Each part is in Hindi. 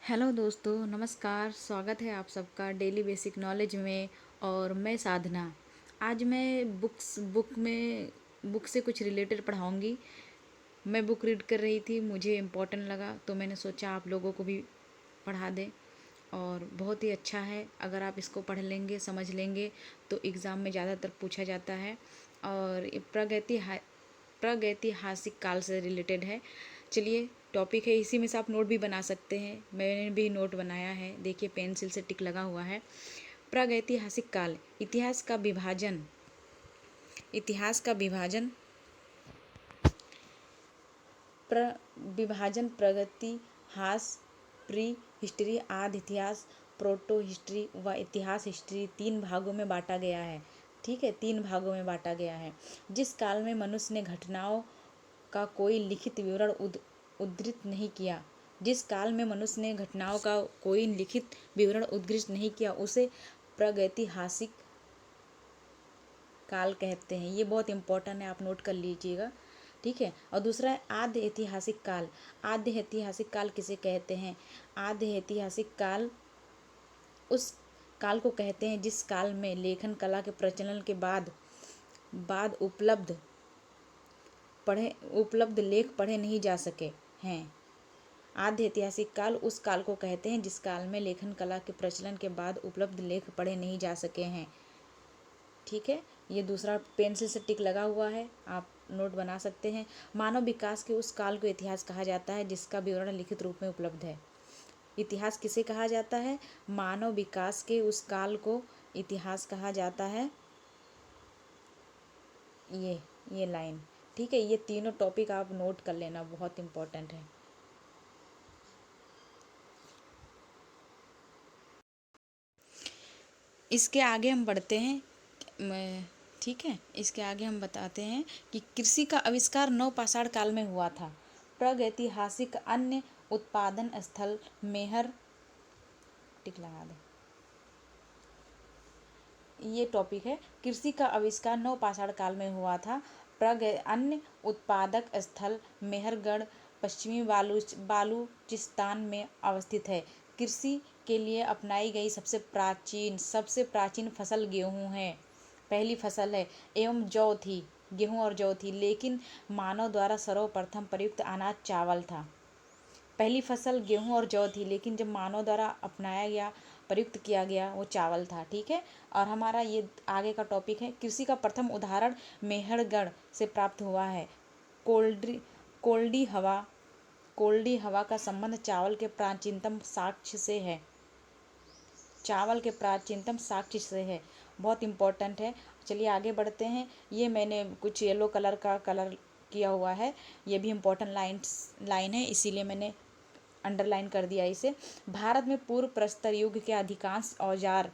हेलो दोस्तों, नमस्कार। स्वागत है आप सबका डेली बेसिक नॉलेज में। और मैं साधना। आज मैं बुक से कुछ रिलेटेड पढ़ाऊँगी। मैं बुक रीड कर रही थी, मुझे इम्पोर्टेंट लगा तो मैंने सोचा आप लोगों को भी पढ़ा दें। और बहुत ही अच्छा है, अगर आप इसको पढ़ लेंगे, समझ लेंगे तो एग्ज़ाम में ज़्यादातर पूछा जाता है। और ये प्रागैतिहासिक काल से रिलेटेड है। चलिए, टॉपिक है, इसी में से आप नोट भी बना सकते हैं। मैंने भी नोट बनाया है, देखिए पेंसिल से टिक लगा हुआ है। प्रागैतिहासिक काल, इतिहास का विभाजन प्र विभाजन प्रगति हास प्री हिस्ट्री, आदि इतिहास, प्रोटो हिस्ट्री व इतिहास हिस्ट्री तीन भागों में बांटा गया है। ठीक है, तीन भागों में बांटा गया है। जिस काल में मनुष्य ने घटनाओं का कोई लिखित विवरण उद्धृत नहीं किया, जिस काल में मनुष्य ने घटनाओं का कोई लिखित विवरण उद्धृत नहीं किया, उसे प्रागैतिहासिक काल कहते हैं। ये बहुत इंपॉर्टेंट है, आप नोट कर लीजिएगा। ठीक है। और दूसरा है आद्य ऐतिहासिक काल। आद्य ऐतिहासिक काल किसे कहते हैं? आद्य ऐतिहासिक काल उस काल को कहते हैं जिस काल में लेखन कला के प्रचलन के बाद बाद उपलब्ध लेख पढ़े नहीं जा सके हैं। आद्य ऐतिहासिक काल उस काल को कहते हैं जिस काल में लेखन कला के प्रचलन के बाद उपलब्ध लेख पढ़े नहीं जा सके हैं। ठीक है, ये दूसरा पेंसिल से टिक लगा हुआ है, आप नोट बना सकते हैं। मानव विकास के उस काल को इतिहास कहा जाता है जिसका विवरण लिखित रूप में उपलब्ध है। इतिहास किसे कहा जाता है? मानव विकास के उस काल को इतिहास कहा जाता है। ये लाइन। ठीक है, ये तीनों टॉपिक आप नोट कर लेना, बहुत इम्पोर्टेंट है। इसके आगे हम बढ़ते हैं। ठीक है, इसके आगे हम बताते हैं कि कृषि का आविष्कार नवपाषाण काल में हुआ था। प्रागैतिहासिक अन्य उत्पादन स्थल मेहर टिक लगा दे। ये टॉपिक है, कृषि का आविष्कार नवपाषाण काल में हुआ था। अन्य उत्पादक स्थल मेहरगढ़ पश्चिमी बालूचिस्तान में अवस्थित है। कृषि के लिए अपनाई गई सबसे प्राचीन फसल गेहूं है। पहली फसल है, एवं जौ थी, गेहूं और जौ थी, लेकिन मानव द्वारा सर्वप्रथम प्रयुक्त अनाज चावल था। पहली फसल गेहूं और जौ थी, लेकिन जब मानव द्वारा अपनाया गया, प्रयुक्त किया गया, वो चावल था। ठीक है। और हमारा ये आगे का टॉपिक है, कृषि का प्रथम उदाहरण मेहरगढ़ से प्राप्त हुआ है। कोल्डी कोल्डी हवा कोल्डी हवा का संबंध चावल के प्राचीनतम साक्ष्य से है। बहुत इम्पोर्टेंट है। चलिए आगे बढ़ते हैं। ये मैंने कुछ येलो कलर का कलर किया हुआ है, ये भी इम्पोर्टेंट लाइन है, इसीलिए मैंने अंडरलाइन कर दिया इसे। भारत में पूर्व प्रस्तर युग के अधिकांश औजार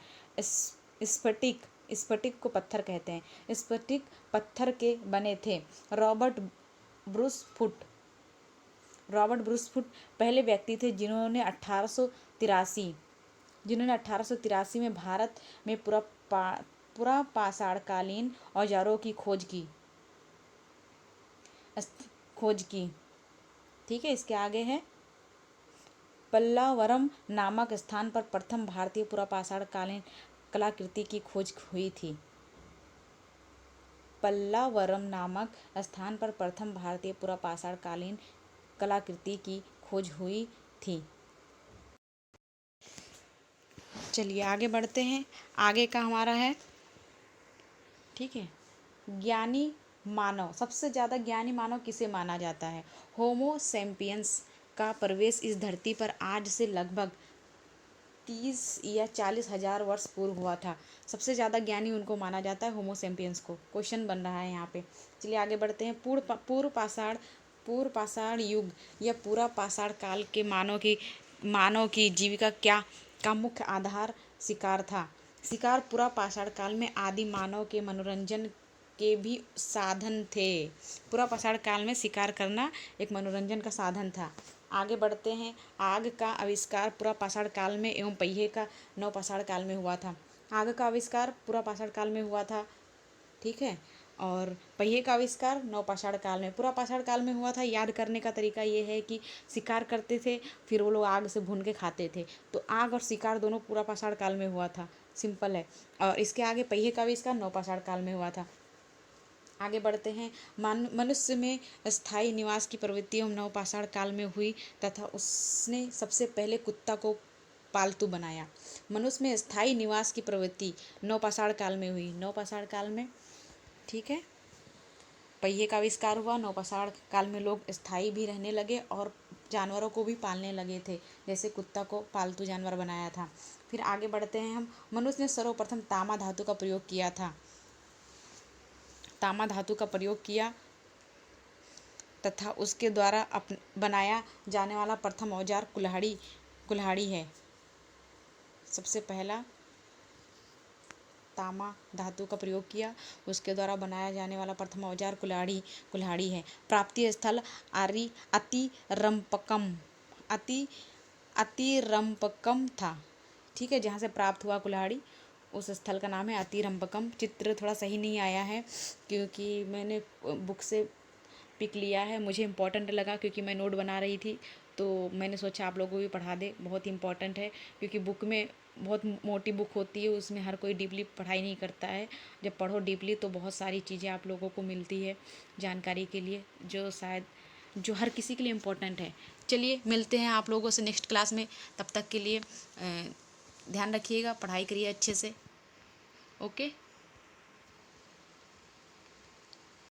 स्फटिक को पत्थर कहते हैं, स्फटिक पत्थर के बने थे। रॉबर्ट ब्रूसफुट पहले व्यक्ति थे जिन्होंने 1883 में भारत में पुरापाषाणकालीन औजारों की खोज की। ठीक है, इसके आगे है, पल्लावरम नामक स्थान पर प्रथम भारतीय पुरापाषाणकालीन कलाकृति की खोज हुई थी। पल्लावरम नामक स्थान पर प्रथम भारतीय पुरापाषाणकालीन कलाकृति की खोज हुई थी। चलिए आगे बढ़ते हैं। आगे का हमारा है, ठीक है, ज्ञानी मानव। सबसे ज़्यादा ज्ञानी मानव किसे माना जाता है? होमो सैपियंस का प्रवेश इस धरती पर आज से लगभग 30 या 40,000 वर्ष पूर्व हुआ था। सबसे ज़्यादा ज्ञानी उनको माना जाता है, होमो सैपियंस को। क्वेश्चन बन रहा है यहाँ पे। चलिए आगे बढ़ते हैं। पूर्व पाषाण युग या पूरा पाषाण काल के मानव की जीविका का मुख्य आधार शिकार था। शिकार पूरा पाषाण काल में आदि मानव के मनोरंजन के भी साधन थे। पूरा पाषाण काल में शिकार करना एक मनोरंजन का साधन था। आगे बढ़ते हैं। आग का आविष्कार पूरा पाषाण काल में एवं पहिए का नवपाषाण काल में हुआ था। आग का आविष्कार पूरा पाषाण काल में हुआ था। ठीक है। और पहिए का आविष्कार नवपाषाण काल में, पूरा पाषाण काल में हुआ था। याद करने का तरीका ये है कि शिकार करते थे, फिर वो लोग आग से भून के खाते थे, तो आग और शिकार दोनों पूरा पाषाण काल में हुआ था। सिंपल है। और इसके आगे पहिए का आविष्कार नवपाषाण काल में हुआ था। आगे बढ़ते हैं। मनुष्य में स्थायी निवास की प्रवृत्ति नवपाषाण काल में हुई तथा उसने सबसे पहले कुत्ता को पालतू बनाया। मनुष्य में स्थायी निवास की प्रवृत्ति नवपाषाण काल में हुई, नवपाषाण काल में। ठीक है, पहिए का आविष्कार हुआ, नवपाषाण काल में लोग स्थायी भी रहने लगे और जानवरों को भी पालने लगे थे, जैसे कुत्ता को पालतू जानवर बनाया था। फिर आगे बढ़ते हैं हम। मनुष्य ने सर्वप्रथम तामा धातु का प्रयोग किया था, तामा धातु का प्रयोग किया तथा उसके द्वारा बनाया जाने वाला प्रथम औजार कुल्हाड़ी है। सबसे पहला तामा धातु का प्रयोग किया, उसके द्वारा बनाया जाने वाला प्रथम औजार कुल्हाड़ी है। प्राप्ति स्थल अतिरंपकम था। ठीक है, जहाँ से प्राप्त हुआ कुल्हाड़ी, उस स्थल का नाम है अतिरंपकम। चित्र थोड़ा सही नहीं आया है क्योंकि मैंने बुक से पिक लिया है, मुझे इम्पोर्टेंट लगा क्योंकि मैं नोट बना रही थी, तो मैंने सोचा आप लोगों को भी पढ़ा दे। बहुत इम्पोर्टेंट है क्योंकि बुक में बहुत मोटी बुक होती है, उसमें हर कोई डीपली पढ़ाई नहीं करता है। जब पढ़ो डीपली तो बहुत सारी चीज़ें आप लोगों को मिलती है जानकारी के लिए, जो हर किसी के लिए इम्पोर्टेंट है। चलिए मिलते हैं आप लोगों से नेक्स्ट क्लास में। तब तक के लिए ध्यान रखिएगा, पढ़ाई करिए अच्छे से। ओके।